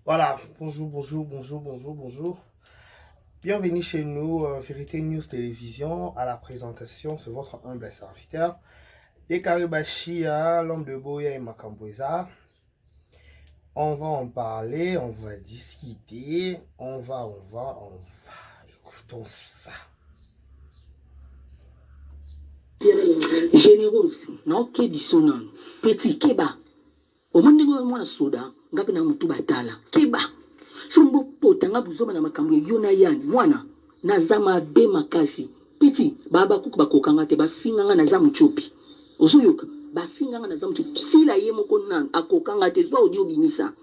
Voilà, bonjour. Bienvenue chez nous, Vérité News Télévision. À la présentation, c'est votre humble serviteur. Et Karibashia, l'homme de Boya et Makambweza. On va en parler, on va discuter, Écoutons ça. Généreuse, na biso nanu. Petit keba. Omonde mwana soda, ngapi na mutu batala. Keba. Sombo pota nga buzoma na makambo yona yani. Mwana naza mabe makasi. Petit baba kuku bakokanga te bafinga nga naza muchopi. Ozoyoka bafinga nga naza muchopi. Sila ye moko nanu akokanga te zwa odi obimisa.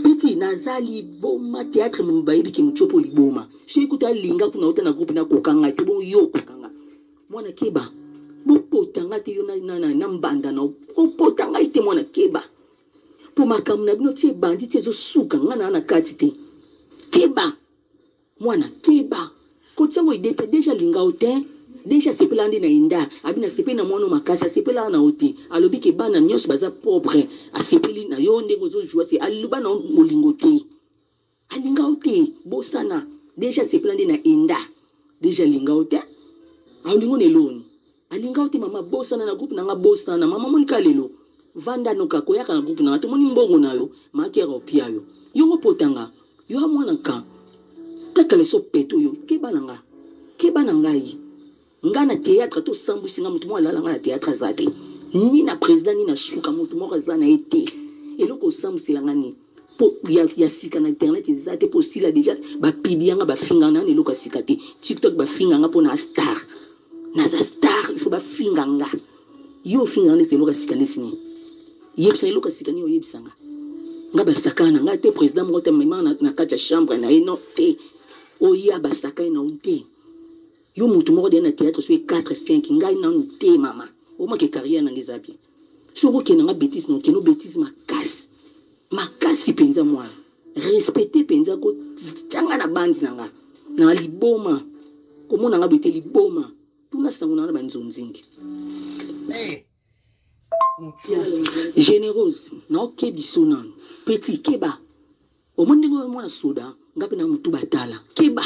Petit nazali boma théâtre mu bayibi ki muchopo liboma. Shi kuta linga kuna uta na groupe na kokanga te bon yo kokanga. Mwana keba. Bopotanga te yo na mbanda na opotanga ite mwana keba po makambo na bino tie bandi tie ezosuka nga na kati te keba mwana keba kotiango idete deja linga o te deja sepela nde na inda abi na sepeli na mwana makasi asepela na o te alobi ke bana nyonso baza pauvre asepeli na yo ndenge ozojwa se aluba na molingo te alinga o te bosana deja sepela nde na inda deja linga o te alingo neloni alinga uti mama bosana na groupe nanga bosana mama monika lelo vanda noka koyaka na groupe nanga tomoni mbongo na yo makera opia yo yongo potanga yo amwana ka takale so peto yo keba na ngai nga na théâtre to sambwisi nga mutu mwa lala nga na théâtre zate ni na président ni na shuka mutu moko za na ete eloko sambwisela nga ni po ya sika na internet ezate po sila déjà bapibi nga bafinga na eloko sika te TikTok bafinga nga po na star naza star il faut bafinga nga yo finga nga eloko sika nesini yebisa eloko sika ni oyebisanga nga basakana nga te président moko te mema na kati ya chambre na ye no te oya basaka na unte yo mutu moko de na théâtre so 4 5 ngai na unte mama o ma ke carrière na ngeza bien so ko kena nga bêtise no keno bêtise makasi penza mwana respecter penza ko tanga na bandi na nga na liboma komona nga bete liboma tuna sango na banzonzingi Hey, généreuse na biso nanu petit keba omonde mwana soda ngapi na mutu batala keba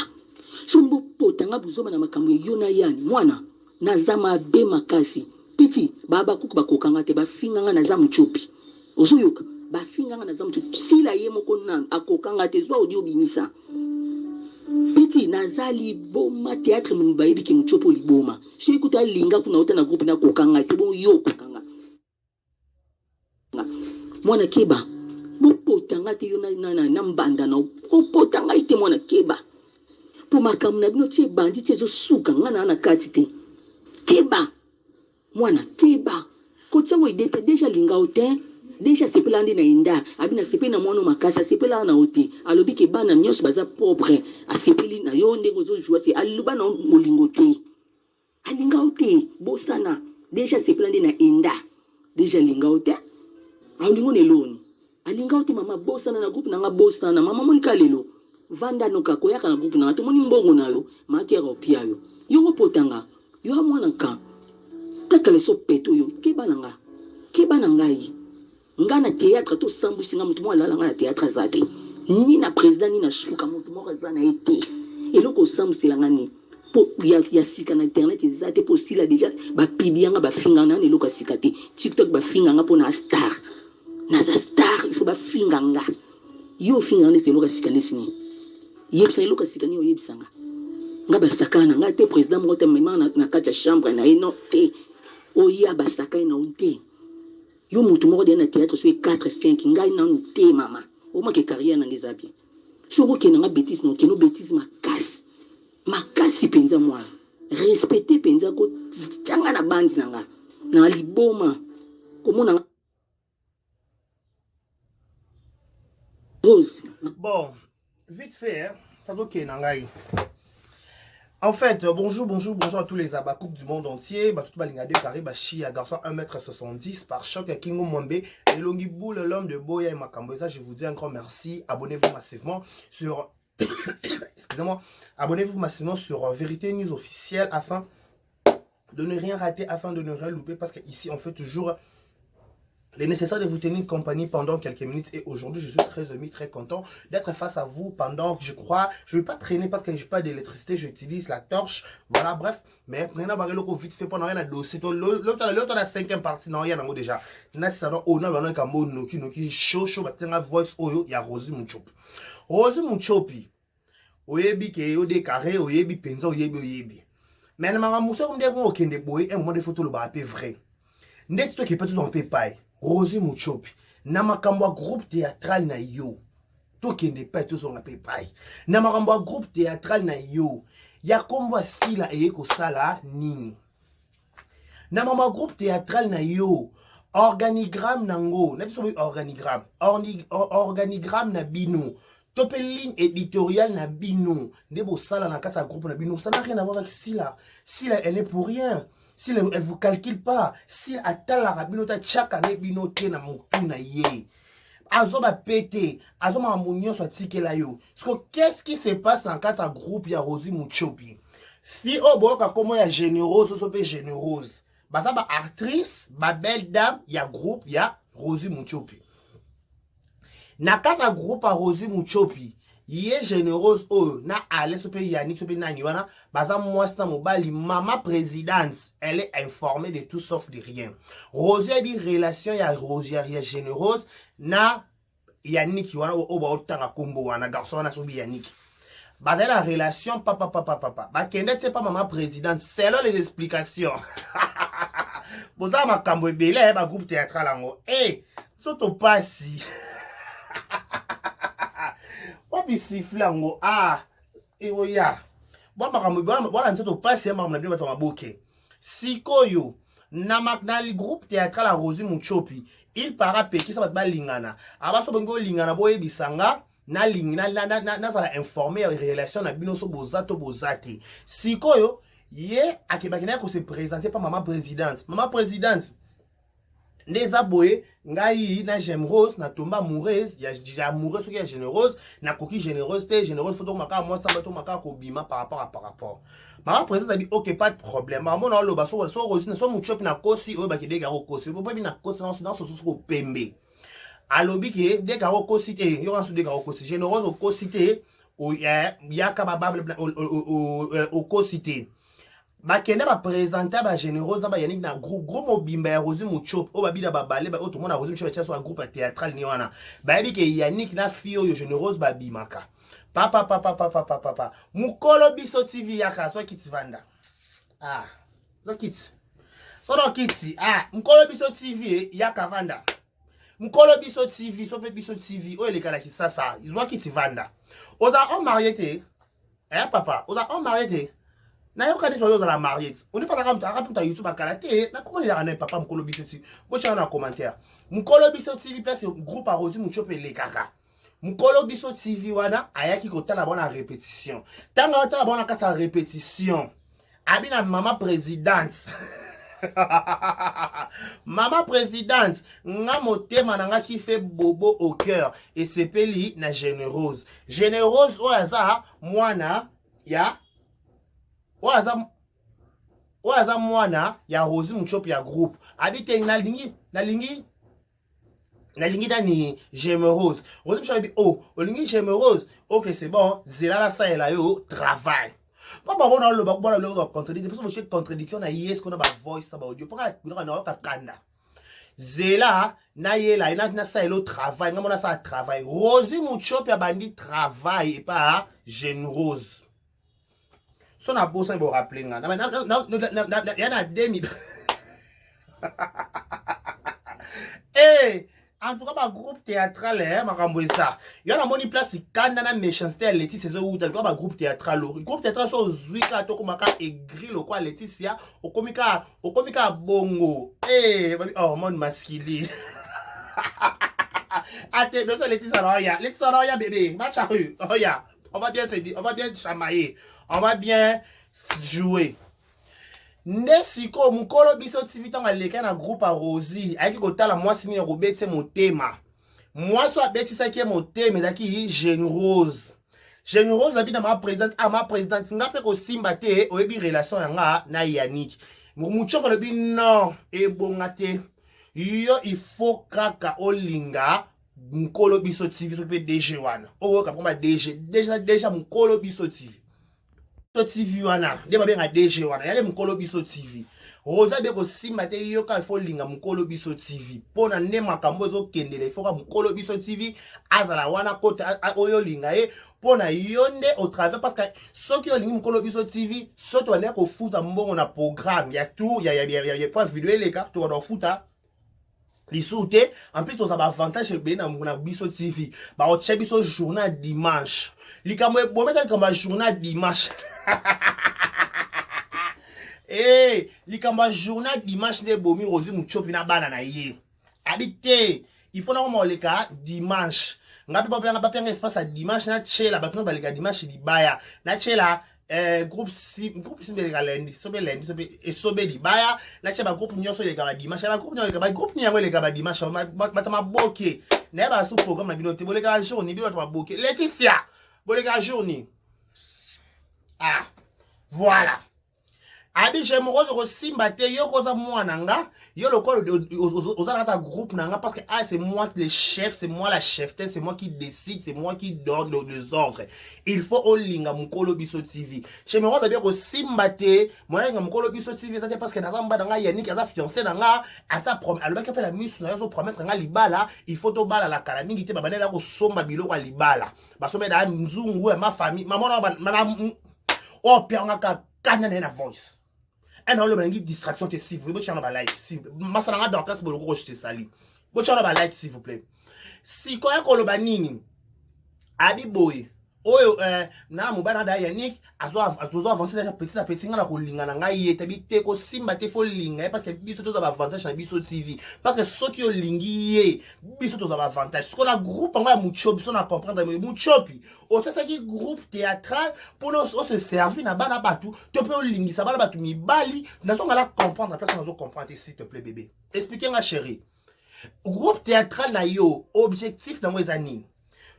sombo pota nga buzoma na makambo yona yani mwana naza mabe makasi petit baba kuku bakokanga te bafinga nga naza muchopi ozoyoka bafinga nga naza muchopi sila ye moko nanu akokanga te zwa odi obimisa Petit nazali boma théâtre mu bayibi ki muchopo liboma shi kuta linga kuna uta na groupe na kokanga te bon yo kokanga mwana keba bopotanga te yo na mbanda na opotanga ite mwana keba po makambo na bino tie bandi tie ezosuka nga na kati te keba mwana keba kotiango idete deja linga o te deja sepela nde na inda abi na sepeli na mwana makasi asepela na o te alobi ke bana nyonso baza pauvre asepeli na yo ndenge ozojwa se aluba na molingo te alinga o te bosana deja sepela nde na inda deja linga o te alingo neloni alinga o te mama bosana na groupe nanga bosana mama monika lelo vanda noka koyaka na groupe nanga tomoni mbongo na yo makera opia yo yongo potanga yo amwana ka takale so peto yo keba na ngai nga na théâtre to sambwisi nga mutu mwa lala nga na théâtre zate ni na président ni na shuka mutu moko za na ete eloko sambwisela nga ni po ya sika na internet ezate po sila déjà bapibi nga bafinga na eloko sika te TikTok bafinga nga po na star naza star il faut bafinga nga yo finga nga eloko sika nesini yebisa eloko sika ni oyebisanga nga basakana nga te président moko te mema na kati ya chambre na ye no te oya basaka na unte yo mutu moko de na théâtre so 4 5 ngai na unte mama o ma ke carrière na ngeza bien so ko kena nga bêtise no keno bêtise makasi penza mwana respecter penza ko tanga na bandi na nga na liboma komona Rose. Bon, vite fait, hein. Ok, Nangai. En fait, bonjour à tous les abakouks du monde entier. Tout balingade Karibashi, à garçon 1m70 par choc à Kingo Mwembe. Et Longi Boule, l'homme de Boya et Makamboza. Je vous dis un grand merci. Abonnez-vous massivement sur. Excusez-moi. Abonnez-vous massivement sur Vérité News officielle afin de ne rien rater, afin de ne rien louper. Parce qu'ici, on fait toujours Il est nécessaire de vous tenir compagnie pendant quelques minutes et aujourd'hui je suis très ému, très content d'être face à vous pendant, je crois, je ne vais pas traîner parce que je n'ai pas d'électricité, j'utilise la torche, voilà, bref, mais maintenant on va vite fait pendant un dossier, l'autre a la cinquième partie, non, il y a déjà, on a noki chaud, voice oyo, il y a Rosie Muchopi. Rosie Muchopi, oyebi ke yo décarré, oyebi penza, oyebi. Mais na manga muso comme des bons okende boy, un moment de photo le ba vrai. Ndeti to qui peut tout en paye. Rosie Muchopi na makambo groupe théâtral na yo tokende pa to songa pe pai na makambo groupe théâtral na yo ya kombo sila eye kosala nini na makambo groupe théâtral na yo organigramme nango na biso organigramme na bino to pe ligne éditoriale na bino nde bosala na kati ya groupe na bino ça n'a rien à voir avec sila elle est pour rien. Si elle ne vous calcule pas, si attend la rabinota chaka ne binote na mutuna ye. Azoba pété, azoba mounio soit tike la yo. Qu'est-ce qui se passe dans quatre groupe ya Rosie Muchopi? Si o boka comme ya généreuse, so pe généreuse. Basa ba actrice, ba belle dame, ya groupe ya Rosie Muchopi. Na quatre groupe ya Rosie Muchopi. Yé généreuse oh na allé ce pays Yannick ce pays naniwana baza moi c'est mobile maman présidente elle est informée de tout sauf de rien. Rosie a dit relation ya Rosie ya généreuse na Yannick wana o ba otanga kombo wana garçon na sobi Yannick baza la relation papa ba kende c'est pas maman présidente selon les explications boza makambo ebele ba groupe théâtral ango soto pasi wapi siffler ngo eoya bon makambo voilà nzoto passe makambo na bato maboke sikoyo na le groupe théâtral à Rosie Muchopi il para peki ça ba lingana abaso bongo lingana boye bisanga na lingana na ça informer relation na bino so bozato bozati sikoyo ye akebakina ko se présenter par maman présidente les aboye ngai na j'aime rose na tomba amoureuse ya amoureuse qui est généreuse na coquille généreuse photo maka moi ça bato maka ko bima par rapport maman président a dit OK pas de problème maman na lo baso Rosie na so Muchopi na kosi o ba ki de garo kosi po bi na kosi na so ko pembe alobi ke de garo kosi te yo ransu de garo kosi généreuse au kosi te o ya ka babable au kosi te bakende ba présenter ba généreuse na ba Yannick na groupe mobimba ya Rosie Muchopi o babila babale ba oto mona Rosie Muchopi tcha so groupe théâtral ni wana ba yebi ke Yannick na fio yo généreuse ba bimaka papa mukolo biso TV yaka so kiti vanda so kiti mukolo biso TV yaka vanda mukolo biso TV so pe biso TV o elekala ki sasa izwa kiti vanda oza on marié te papa oza on marié te na yo kadi toyo la mariée on n'est pas comme ta YouTube akalaté na comment il y a un papa mukolo biso TV bo tcha na commentaire mukolo biso TV place groupe à Rosie Muchopi le kaka mukolo biso TV wana ayaki kotala bona répétition tanga otala bona kasa répétition abina maman présidente maman présidente nga motema nanga qui fait bobo au cœur et sepeli na généreuse oyaza mwana ya oyaza mwana ya Rosie Muchopi ya groupe abite nalingi dani généreuse Rosie Muchopi olingi généreuse OK c'est bon zela la ça ela yo travail papa bona lo ba bona lo contradiction parce que contradiction na yes qu'on a ba voice ba audio pour na ka kanda zela na yela na ça elo travail ngamo ça travail Rosie Muchopi a bandi travail et pas généreuse son a bossa bo rappeler nga na yana demi en tout cas ba groupe théâtral makambo ça yana moni place kanda na méchanceté Laetitia c'est où dans ba groupe théâtral so zwika to komaka aigri lo kwa Laetitia okomika bongo hormone masculine ate no so Laetitia ya bébé match à rue on va bien se dire on va bien chamailler on va bien jouer nde siko mukolo biso TV tanga leka na groupe à Rosie ayaki kotala mwasi mini robetse motema mwasi abetisaki motema ezaki généreuse abi na ma présidente nga pe kosimba te oyebi relation yanga na Yannick Muchopi lobi non ebonga te yo il faut kaka olinga mukolo biso TV so pe DG wana oyo kapoma DG déjà mukolo biso TV TV wana nde babenga DG wana yale mukolo biso TV roza be kosimba te yo ka il faut linga mukolo biso TV pona nde makambo ezokendela il faut ka mukolo biso TV azala wana kota oyo linga ye pona yo nde au travers parce que soki olingi mukolo biso TV soto wana kofuta mbongo na programme ya tout ya pas vidéo eleka to wana futa lisute en plus to ça ba avantage be na biso TV ba o tche biso journal dimanche likambo bo metali kama journal dimanche eh likamba journal dimanche nde bomi rozi muchopi na bana na ye habité il faut na mo leka dimanche ngapi ba penga espace à dimanche na chela ba tuna ba leka dimanche libaya na chela groupe de lundi sobe libaya na chela groupe nyoso leka ba dimanche ba groupe leka ba groupe nyango leka ba dimanche ba ma boke na ba su programme na binote boleka journée bino ba boke Laetitia boleka journée ah voilà abi j'aimerais resimba te yo koza mwana nga yo lokolo ozala ta groupe nanga parce que ah c'est moi le chef, c'est moi la cheftaine, c'est moi qui décide, c'est moi qui donne les ordres. Il faut olinga mukolo biso TV. J'aimerais bien resimba te moi nga mukolo biso TV ça parce que nazamba nga Yannick aza fiancé nanga asa prom alobaki pe la mission na zo promettre nga libala il faut to bala la kala mingi te babana ko somba biloko ya libala basombe da mzungu ya ma famille maman madame oh pierre ka kanya na voice. Un homme qui distraction te s'il vous plaît, vous like si masana dans classe bolo ko te sali. Vous like s'il vous plaît. Si ko ya ko lo banini abi boy oyo na mobana da Yannick azo avancer déjà petit à petit ngana ko linga na ngai etabi te ko simba te fo linga parce que biso to za avantage na biso TV parce que soki yo lingi ye biso to za avantage ce qu'on a groupe ngwa muchopi so na comprendre muchopi o ça qui groupe théâtral pour nous se servir na bana batu to pe lingi sa bana batu mibali na so ngala comprendre personne nazo comprendre s'il te plaît bébé expliquez ma chérie groupe théâtral na yo objectif na mweza nini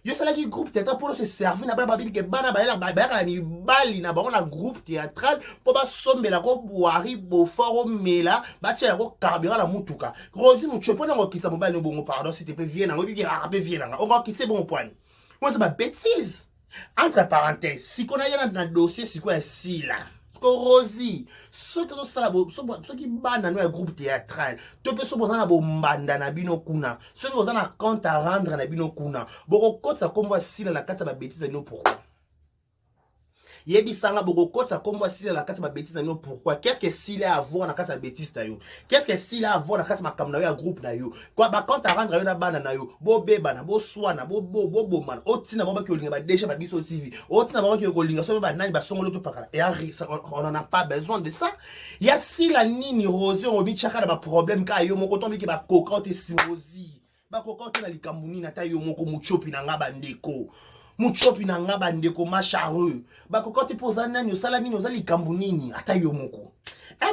yo salaki groupe théâtral pour se servir na bana babi ke bana bayela la mibali na bango na groupe théâtral pour ba sombela ko boari bo fort mela ba tshela ko carburant la mutuka rozi mu tshepona ngo kitsa mobali no bongo pardon si te pe viena ngo bi a pe viena on va kitse bon point moi c'est ma bêtise entre parenthèses si qu'on a yana na dossier si quoi si là Rosi, ceux qui bana no groupe théâtral, tu peux se poser na bombanda na bino kuna, ceux qui ont un compte à rendre na bino kuna, boko kota kombo si la kata ba bêtise no pourquoi. Yebi sanga boko kota kombo si la kata ba bêtise no pourquoi. Qu'est-ce que s'il a à voir na kata bêtise na yo? Qu'est-ce que s'il a à voir na kata makam na yo groupe na yo? Quoi ba compte à rendre yo na bana na yo, bo beba na bo swana bo man, otina ba ki olinga ba déjà ba biso TV. Otina ba ki olinga so ba nani ba songolo to pakala. Et on en a pas besoin de ça. Il y a si la nini rosé on bi chaka na ba problème ka yo moko tombi ki ba kokote simozi. Ba kokote na likambuni na ta yo moko muchopi na ngaba ndeko. Muchopi na ngaba ndeko machareux bakokote poza nani osala nini ozali kambu nini ata yo moko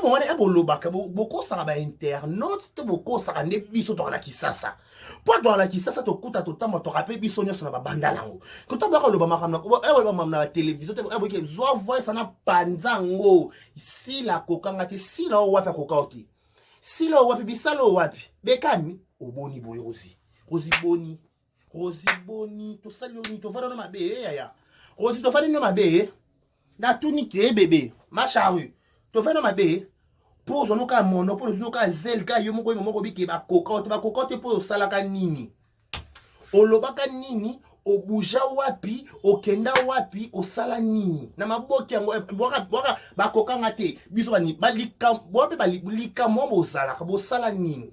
bon wana ebo lobaka boko sala ba internaute te boko sala ne biso to na kisasa po to na kisasa to kuta to tamba to rappel biso nyoso na ba banda lango ko to ba ko loba makamna ko ba mamna na télévision te ebo ke zo voice na panzango si la kokanga te si la wapi kokauti si la wapi bisalo wapi bekani oboni boyozi Rosi boni to sali oni to fara no mabe ya Rosi to fara no mabe na tunike bébé macharu to fara no mabe pour zo no ka mono pour zo no ka zel ka yo moko biki ba kokote pour sala ka nini olobaka nini obuja wapi okenda wapi osala nini na maboki yango boka bakokanga te biso bani balika bobe balika mo bosala nini.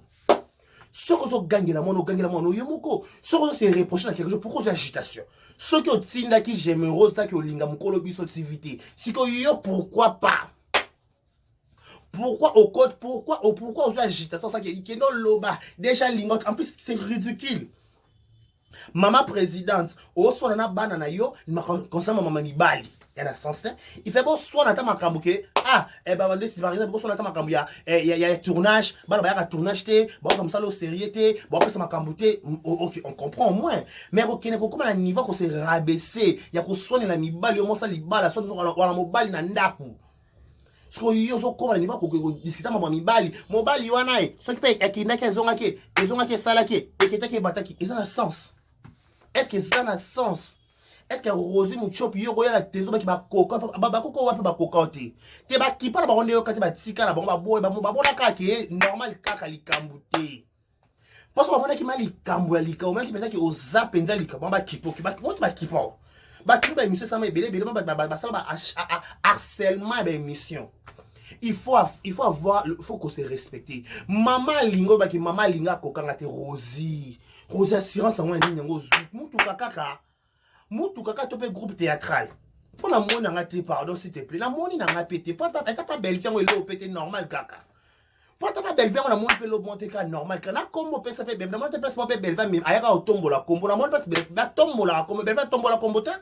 Ce que vous gagnez la mono, yomoko. Ce que c'est reproché à quelque chose, pourquoi c'est agitation? Ce que vous tinda qui j'aime rose, qui au linga mukolo bisotivité. Si que yo, pourquoi pas? Pourquoi au code, pourquoi aux agitation, ça qui est non loba, déjà lingot, en plus c'est ridicule. Maman présidente, au soit na banana yo, ma concerne maman mibali. Il y a un sens, il fait bon soit na ta makambuke par exemple soit na ta makambu il y a tournage ba ba tournage te bon comme ça le série te bon après ça makambute OK on comprend au moins mais OK ne ko na niveau ko se rabaisser il y a ko soigner la mibali au moins ça libala soit wala mobali na ndaku Ce que yo zo koma niveau ko discuter mama mibali mobali wana e ce qui peut akindaki ezongaki salaki eketaki bataki ça a sens. Est-ce que ça a sens? Est-ce que Rosie Muchopi yo koya la tezo baki ba koka ba koko wapi ba koka te ba kipa ba onde yo kati ba tika na ba boy ba bona kaka normal kaka likambute. Parce que ba ki mali kambu ya lika o maki pesa ki oza penza lika ba kipo ki ba wote ba kipo. Ba kipo ba émission ça ma belé ba ça ba harcèlement ba émission. Il faut qu'on se respecte. Maman lingo baki maman linga kokanga te Rosie assurance en moi nyango zu mutu kaka topé groupe théâtral. Pour la moni nga te pardon s'il te plaît. La moni nga pété. Pas belle fiango lo pété normal kaka. Pas belle fiango la moni pe lo monter ka normal kana combo pe ça fait belle. Normalement te place pas belle va mais ayaka au tombo la combo. Normalement place belle va tombo la combo belle va tombo la combo ta.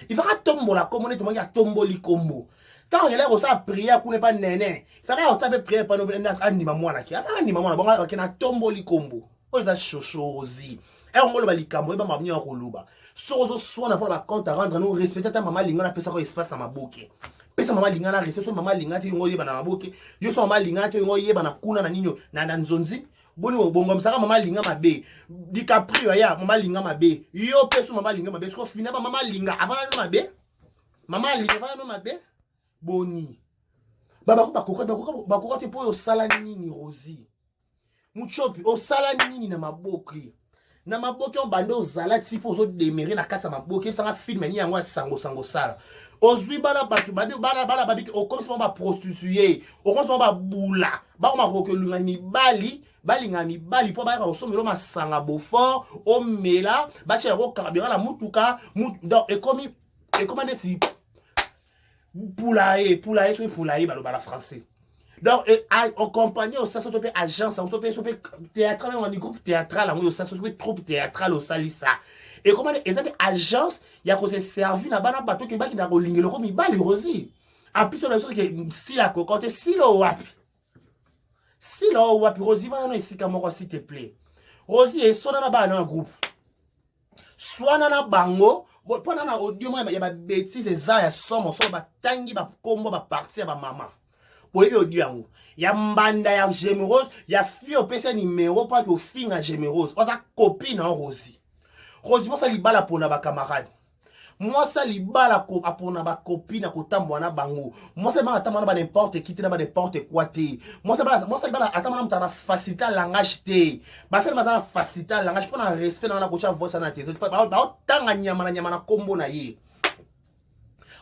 Il va tombo la combo ne te mangi tombo li combo. Quand il est au ça prière pour ne pas néné. Il va au taper prière pas no anima mwana ki. Afaka anima mwana bonga kena tombo li combo. O za chocho Rosie. Et on va le cambo, et va m'amener en roluba. Sozo soit n'a pas la compte à rendre, nous respecter ta maman lingana, pesa ko espace dans ma bouquet. Pesa maman lingana, reste sur maman lingana, tu ngoye bana ma bouquet. Yo so maman lingana, tu ngoye bana kuna na ninyo, na nzonzi. Boni bongo msaka maman lingana mabe. Di caprio ya maman lingana mabe. Yo peso maman lingana mabe. Sko fina maman lingana avant na mabe. Maman lingana avant na mabe. Boni. Baba ko bakoko te po yo sala nini Rosie. Muchopi o sala nini na maboki. Na maboki on bando zala tipo ozo demere na kasa maboki sanga film ni yango sango sala. Ozwi bala batu bala babiki o comme ça ba prostituer, o comme ça ba bula. Ba ma rokelunga mibali, balinga mibali po ba ka osomelo masanga beaufort, o mela, ba chela ko karabira la mutuka, donc et comme des poulailler sur poulailler bala français. Donc, en compagnie, au ça s'appelle agence, ça s'appelle théâtral, on dit groupe théâtral, on ça s'appelle troupe théâtrale au salissa. Et comment les agence, il y a qu'on s'est servi là-bas dans bateau qui va qui n'a pas le rhum, il va le Rosie. En plus, on a dit que si la cocotte, si le wapi, Rosie va dans ici comme s'il te plaît. Rosie est soit dans la bas dans un groupe, soit dans la bango. Bon, pendant la audio, il y a des bêtises, des airs, somme, soit ba tangi, ba combo, ba partir, ba maman. Pour y audio, il y a mbanda ya gémérose, il y a fille au PC numéro pas que fille na gémérose. On sa copine en Rosie. Rosie, moi ça li bala pour na ba camarade. Moi ça li bala pour na ba copine ko tambo na bango. Moi ça ma tamana ba n'importe qui te na ba n'importe quoi te. Moi ça li bala atamana mta na faciliter langage te. Ba faire ma faciliter langage pour na respect na kocha voix na te. Ba tanga nyama na kombo na ye.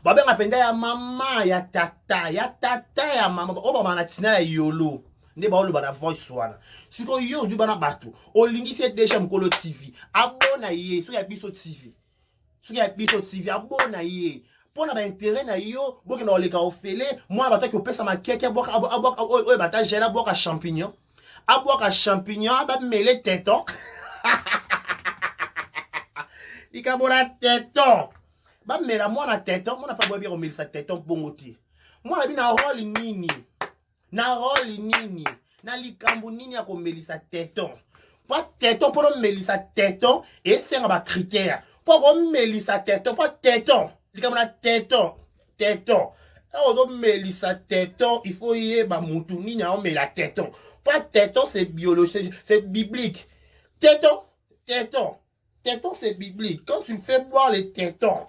Babe ngapenda ya mama ya tata ya mama o ba na tina ya yolo nde ba olo ba na voice wana siko yo zu bana batu o lingisi déjà mkolo TV abona ye so ya biso TV abona ye pona ba intérêt na yo boke na oleka ofele mwana bataki opesa makeke aboka o bata gela boka champignon ba mele teton ikabona teton ba mela mwana teton mwana pa boye ko melisa teton bongoti mwana bi na rôle nini na likambu nini ya ko melisa teton pa teton pour melisa teton et senga ba critère pour ko melisa teton pa teton likambu na teton o melisa teton il faut y ba mutu nini ya o mela teton pas teton c'est biologique c'est biblique teton c'est biblique quand tu fais boire les tétons.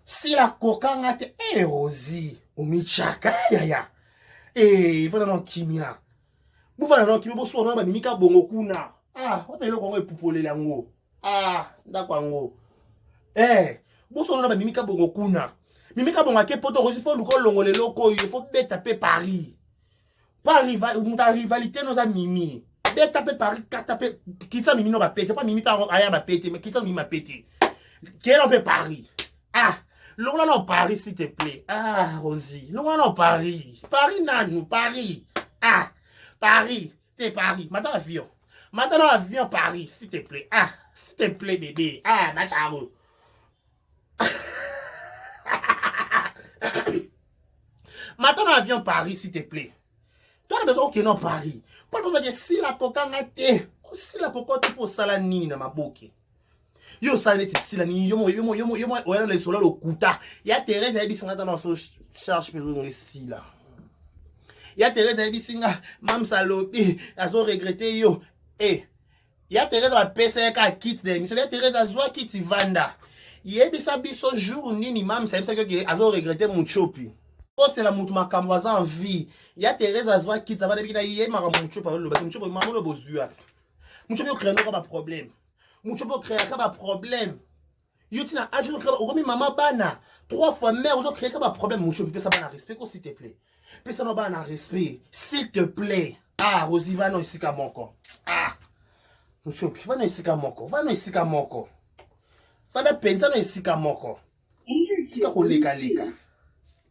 Si la coca te Rosie o michaka ya vana no kimia bu vana no kimia bo so na ba mimika bongo kuna wa pele ko ngopupole lango ndakwa ngo bo so na ba mimika bongo kuna mimika bonga ke poto Rosie fo luko longole loko yo fo beta pe Paris muta rivalité nos amis beta pe Paris katape kitsa mimi no ba pété pas mimi pa aya ba pété mais kitsa mimi ma pété quel on peut Paris l'on non Paris s'il te plaît Rosie l'on non Paris nanou Paris Paris t'es Paris maintenant avion Paris s'il te plaît s'il te plaît bébé nacharo maintenant avion Paris s'il te plaît. Toi, tu as besoin de Paris. Pas besoin de si la coca n'a été. Si la coca, tu peux salanini dans ma bouquet. Yo sane ti sila ni yo mo oya le solo lo kuta. Ya Thérèse a bisinga dans so charge pour sila. Ya Thérèse a bisinga mam salopi azo regretter yo. Eh. Ya Thérèse a pesa ka kit de. Ya Thérèse a zwa kit vanda. Yebisa biso jour nini mam sa bisa que azo regretter mon chopi. Oh c'est la mutu makambo aza en vie. Ya Thérèse a zwa kit vanda bina yé mara mon chopi lo ba mon chopi mamu lo bozua. Mon chopi créer no ka problème. Mon chopi créer ka problème. Yo tina ajo créer o mi mama bana. 3 fois mère ozo créer ka problème mon chopi pesa bana respect ko s'il te plaît. Pesa no bana respect s'il te plaît. Ah Rosiva no isika moko. Ah. Mon chopi va no isika moko. Va no isika moko. Fana penza no isika moko. Sika koleka leka.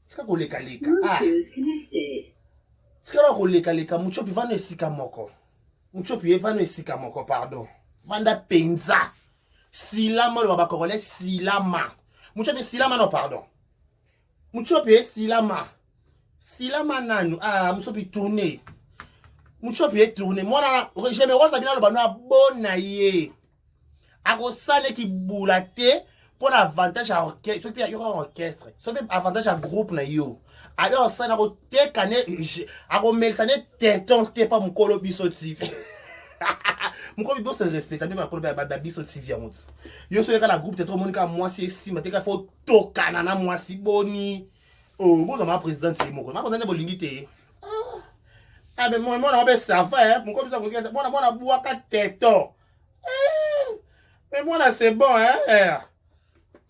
Sika koleka leka. Ah. Sika no koleka leka muchopi vano isika moko. Muchopi vano isika moko pardon. Vanda penza. Silama lo bakongolais silama. Muchopi silama no pardon. Muchopi silama. Silama nanu. Ah muchopi tourner. Muchopi tourner. Moi je me rose bien lo bano abona ye. Akosane ki boulate pour l'avantage à orchestre. So il y aura orchestre. So avantage à groupe na yo. Alors ça na ko te kane ako melsane teton te pa mukolo biso TV. Mukolo biso respecte bien mukolo ba biso TV amot. Yo so la groupe te trop monika moi c'est si ma te ka faut tokana na moi si boni. Oh bozo ma président c'est moko. Ma président bolingi te. Ah mais moi na ba ça va mukolo biso ko moi na boa ka teton. Mais moi là c'est bon hein.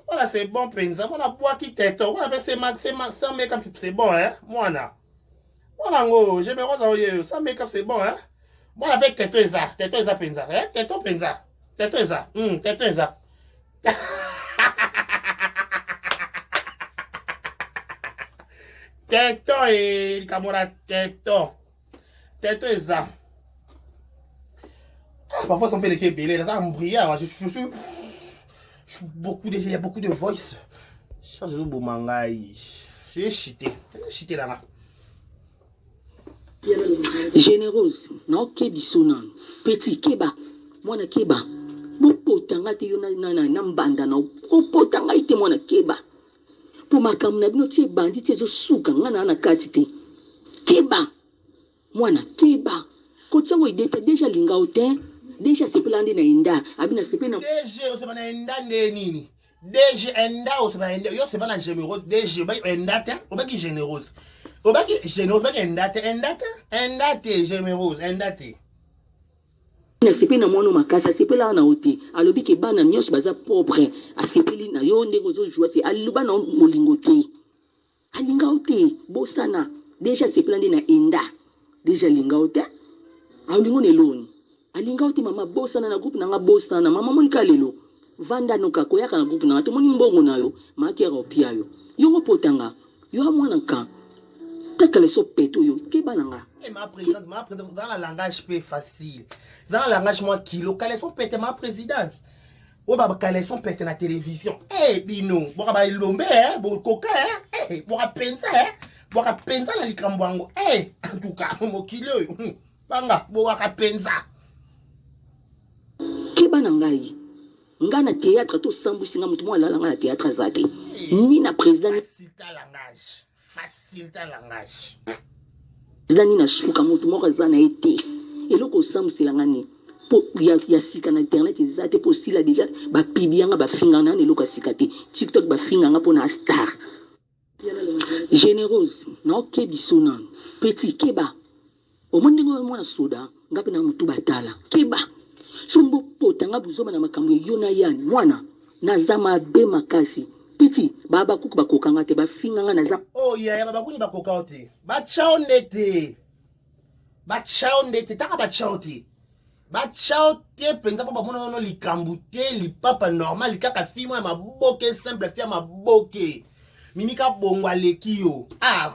Moi là c'est bon penza. Moi là bois qui tête. Moi là c'est max sans make-up c'est bon hein. Moi là. Moi là ngo, je me rose sans make-up c'est bon hein. Moi là avec tête ça penza hein. Tête penza. Tête ça. Tête ça. Tête et camarade tête. Tête ça. Parfois, son père est belé, là, ça me brille. Je suis beaucoup de, il y a beaucoup de voice. Charge de beau mangaï. J'ai chité là. Généreuse, non kebisonan, petit keba, mwana keba. Bopotanga te yona na mbanda na bopotanga ite mwana keba. Po makamna bino tie bandi tie zo suka ngana na kati te. Keba. Mwana keba. Kotsango idete déjà linga hotel. Déjà c'est pas l'année nainda abina c'est pas na DG on se bana enda nini DG enda on se bana enda yo se bana généreux DG ba enda te o ba ki généreuse o ba ki généreuse ba enda te généreuse enda te na c'est pas na mono makasa c'est pas là na hotel alobi ke bana nyos baza pauvre a c'est pas na yo ndeko zo joie c'est aluba na molingo te alinga hotel bosana déjà c'est pas l'année na enda déjà linga hotel alingo ne loni alinga uti mama bosana na groupe nanga bosana mama monika lelo vanda noka koyaka na groupe nanga to moni mbongo nayo makera opia yo yongo potanga yo amwana ka takale so peto yo keba nanga ma présidente dans la langage peu facile dans le langage moi kilo kale son pété ma présidente o baba kale son pété na télévision bino boka ba ilombe bo koka boka pensa la likambo yango en tout cas mokilo banga boka pensa keba na ngai nga na théâtre to sambusi nga mutu mwa lala nga na théâtre azate ni na président facile ta langage zani na shuka mutu moko za na ete eloko sambusi la ngani po ya sika na internet ezate po sila déjà ba pibi nga ba finga na eloko sika te TikTok ba finga nga po na star généreuse na kebisona petit keba o mondingo mwana soda ngapi na mutu batala keba Sombo potanga buzoma na makambo yona yani mwana nazama be makasi piti baba kuku bakokanga te bafinganga naza oh yeah baba kuni bakoka te ba chao ndete taka ba chao te penza papa mona no likambu te lipapa normal kaka fimo ya maboke simple fia maboke mimika bongwa lekio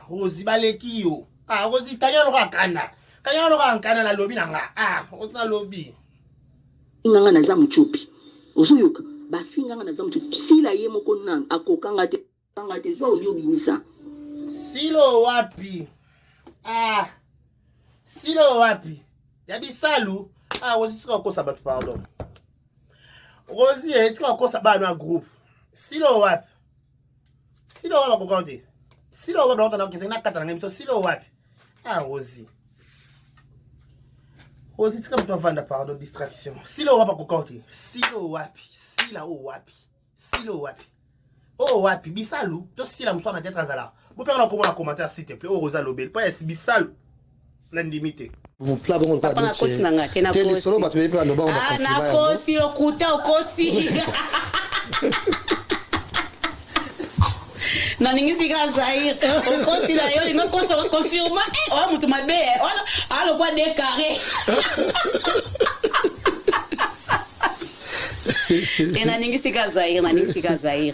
Rosi ba lekio Rosi kanyalo kakana na lobi nanga Rosi na lobi nganga na zamu chupi ozoyoka bafinganga na zamu chupi sila ye moko nan akokanga te zo bio binisa silo wapi ya bisalu ozitsika kosa bato pardon Rosie etika kosa bana groupe silo wapi silo wapi kokonde silo wapi ndo ndakise na kata ngamiso silo wapi ah Rosie tika mtu avanda pardon distraction silo wapi kokonde silo wapi silo wapi oh wapi bisalu to sila mswana tetra zala mo père na komona commentaire s'il te plaît oh Rosa Lobel pas es bisalu l'indimité vous plat bon pas de kosi nanga te na kosi solo ba tu pas no ba ah na kosi okuta okosi na ningisi ka Zaire okosi na yo ngo koso confirma oh mutu mabe alo kwa décarré na ningisi ka Zaire